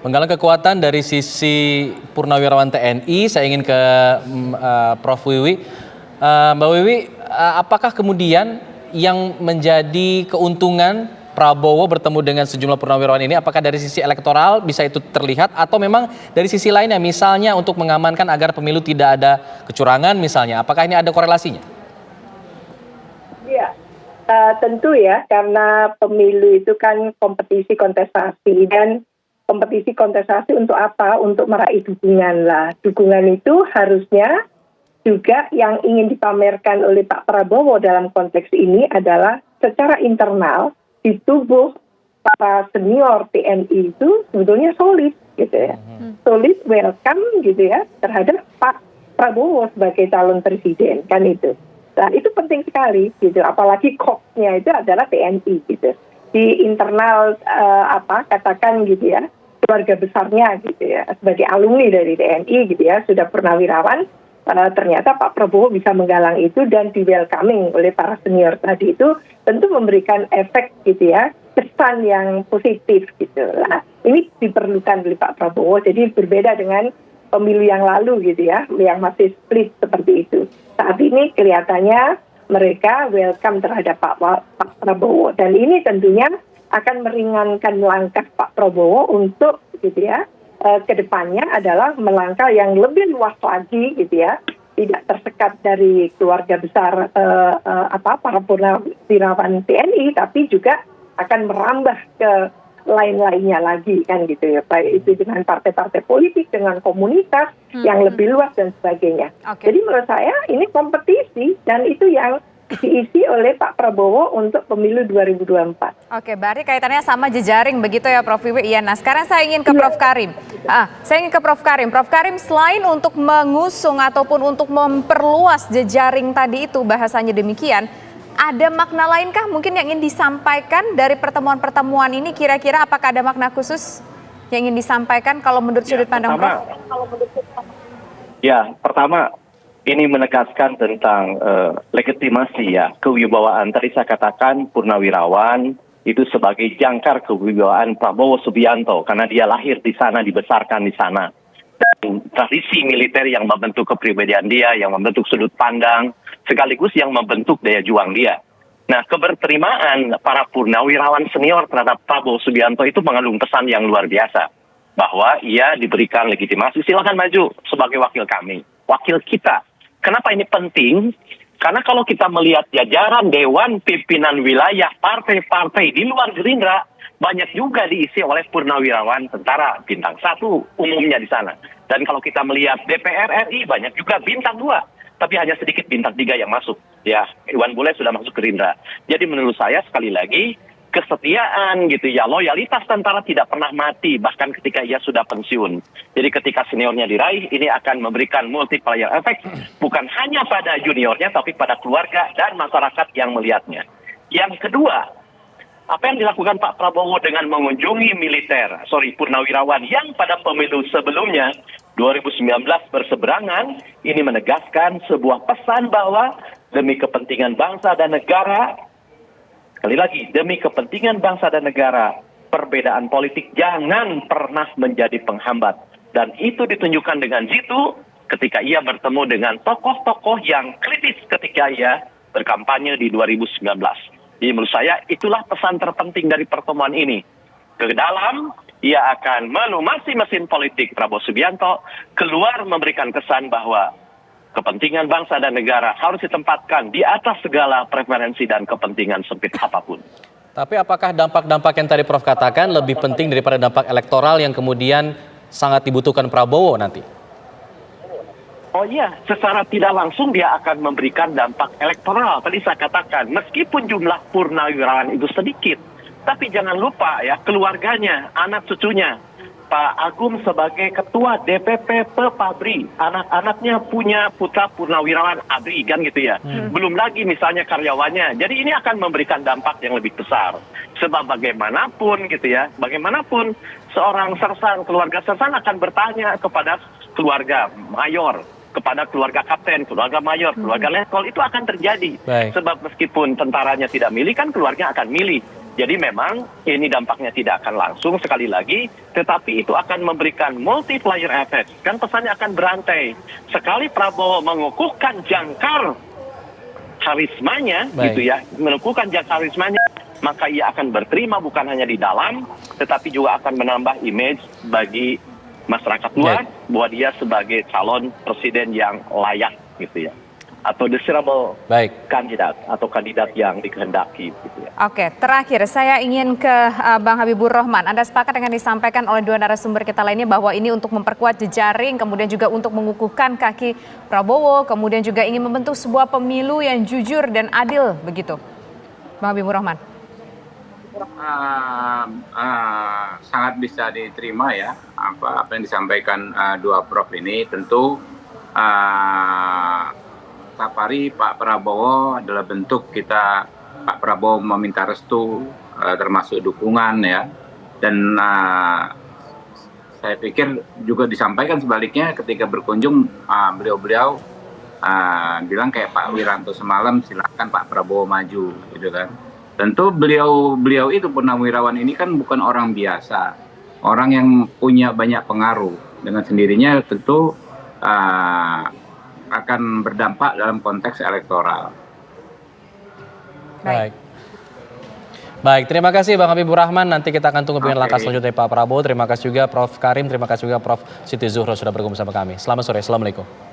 Menggalang kekuatan dari sisi Purnawirawan TNI, saya ingin ke Prof. Wiwi. Mbak Wiwi, apakah kemudian yang menjadi keuntungan Prabowo bertemu dengan sejumlah purnawirawan ini, apakah dari sisi elektoral bisa itu terlihat, atau memang dari sisi lainnya, misalnya untuk mengamankan agar pemilu tidak ada kecurangan misalnya, apakah ini ada korelasinya? Iya, tentu ya, karena pemilu itu kan kompetisi kontestasi, dan kompetisi kontestasi untuk apa? Untuk meraih dukungan lah. Dukungan itu harusnya juga yang ingin dipamerkan oleh Pak Prabowo dalam konteks ini adalah secara internal di tubuh para senior TNI itu sebetulnya solid gitu ya. Solid, welcome gitu ya terhadap Pak Prabowo sebagai calon presiden kan itu. Nah itu penting sekali gitu, apalagi koknya itu adalah TNI gitu. Di internal katakan gitu ya, keluarga besarnya gitu ya, sebagai alumni dari TNI gitu ya, sudah purnawirawan, ternyata Pak Prabowo bisa menggalang itu dan di welcoming oleh para senior tadi itu tentu memberikan efek gitu ya, kesan yang positif gitu. Nah ini diperlukan oleh Pak Prabowo, jadi berbeda dengan pemilu yang lalu gitu ya, yang masih split seperti itu. Saat ini kelihatannya mereka welcome terhadap Pak Prabowo, dan ini tentunya akan meringankan langkah Pak Prabowo untuk gitu ya, kedepannya adalah melangkah yang lebih luas lagi gitu ya, tidak tersekat dari keluarga besar para purnawirawan TNI, tapi juga akan merambah ke lain-lainnya lagi kan gitu ya, baik itu dengan partai-partai politik, dengan komunitas yang lebih luas dan sebagainya. Jadi menurut saya ini kompetisi dan itu yang diisi oleh Pak Prabowo untuk pemilu 2024. Oke, berarti kaitannya sama jejaring begitu ya Prof. Wiwi. Iya, nah sekarang saya ingin ke Prof. Karim. Prof. Karim, selain untuk mengusung ataupun untuk memperluas jejaring tadi itu, bahasanya demikian, ada makna lainkah mungkin yang ingin disampaikan dari pertemuan-pertemuan ini? Kira-kira apakah ada makna khusus yang ingin disampaikan kalau menurut sudut pandang Prof? Ya, pertama ini menegaskan tentang legitimasi ya, kewibawaan. Tadi saya katakan purnawirawan itu sebagai jangkar kewibawaan Prabowo Subianto karena dia lahir di sana, dibesarkan di sana. Dan tradisi militer yang membentuk kepribadian dia, yang membentuk sudut pandang, sekaligus yang membentuk daya juang dia. Nah, keberterimaan para purnawirawan senior terhadap Prabowo Subianto itu mengandung pesan yang luar biasa. Bahwa ia diberikan legitimasi, silakan maju sebagai wakil kami, wakil kita. Kenapa ini penting? Karena kalau kita melihat jajaran Dewan Pimpinan Wilayah partai-partai di luar Gerindra, banyak juga diisi oleh purnawirawan tentara bintang 1 umumnya di sana. Dan kalau kita melihat DPR RI, banyak juga bintang 2. Tapi hanya sedikit bintang 3 yang masuk. Ya, Iwan Bule sudah masuk Gerindra. Jadi menurut saya sekali lagi, kesetiaan gitu ya, loyalitas tentara tidak pernah mati bahkan ketika ia sudah pensiun. Jadi ketika seniornya diraih, ini akan memberikan multiplier effect bukan hanya pada juniornya tapi pada keluarga dan masyarakat yang melihatnya. Yang kedua, apa yang dilakukan Pak Prabowo dengan mengunjungi purnawirawan yang pada pemilu sebelumnya 2019 berseberangan, ini menegaskan sebuah pesan bahwa demi kepentingan bangsa dan negara, sekali lagi, demi kepentingan bangsa dan negara, perbedaan politik jangan pernah menjadi penghambat. Dan itu ditunjukkan dengan jitu ketika ia bertemu dengan tokoh-tokoh yang kritis ketika ia berkampanye di 2019. Jadi menurut saya itulah pesan terpenting dari pertemuan ini. Ke dalam, ia akan melumasi mesin politik Prabowo Subianto, keluar memberikan kesan bahwa kepentingan bangsa dan negara harus ditempatkan di atas segala preferensi dan kepentingan sempit apapun. Tapi apakah dampak-dampak yang tadi Prof katakan lebih penting daripada dampak elektoral yang kemudian sangat dibutuhkan Prabowo nanti? Oh iya, secara tidak langsung dia akan memberikan dampak elektoral. Tadi saya katakan, meskipun jumlah purnawirawan itu sedikit, tapi jangan lupa ya keluarganya, anak cucunya. Pak Agung sebagai ketua DPP Pabri, anak-anaknya punya putra purnawirawan ABRI kan gitu ya. Belum lagi misalnya karyawannya. Jadi ini akan memberikan dampak yang lebih besar. Sebab bagaimanapun gitu ya, bagaimanapun seorang sersan, keluarga sersan akan bertanya kepada keluarga mayor, kepada keluarga kapten, keluarga mayor, keluarga letkol, itu akan terjadi. Baik. Sebab meskipun tentaranya tidak milih, kan keluarga akan milih. Jadi memang ini dampaknya tidak akan langsung sekali lagi, tetapi itu akan memberikan multiplier effect. Kan pesannya akan berantai. Sekali Prabowo mengukuhkan jangkar karismanya, Baik. gitu ya, mengukuhkan jangkar karismanya, maka ia akan berterima bukan hanya di dalam, tetapi juga akan menambah image bagi masyarakat luar bahwa dia sebagai calon presiden yang layak, gitu ya, atau desirable Baik. kandidat atau kandidat yang dikehendaki, gitu ya. Oke, terakhir saya ingin ke Bang Habibur Rahman. Anda sepakat dengan disampaikan oleh dua narasumber kita lainnya bahwa ini untuk memperkuat jejaring, kemudian juga untuk mengukuhkan kaki Prabowo, kemudian juga ingin membentuk sebuah pemilu yang jujur dan adil, begitu, Bang Habibur Rahman? Sangat bisa diterima ya apa yang disampaikan dua prof ini. Tentu safari Pak Prabowo adalah bentuk kita, Pak Prabowo meminta restu termasuk dukungan ya, dan saya pikir juga disampaikan sebaliknya ketika berkunjung beliau-beliau bilang kayak Pak Wiranto semalam, silakan Pak Prabowo maju, gitu kan. Tentu beliau itu Purnawirawan ini kan bukan orang biasa, orang yang punya banyak pengaruh. Dengan sendirinya tentu akan berdampak dalam konteks elektoral. Baik. Baik, terima kasih Bang Habibur Rahman. Nanti kita akan tunggu dengan langkah Oke. selanjutnya Pak Prabowo. Terima kasih juga Prof Karim, terima kasih juga Prof Siti Zuhro sudah bergabung bersama kami. Selamat sore, Assalamualaikum.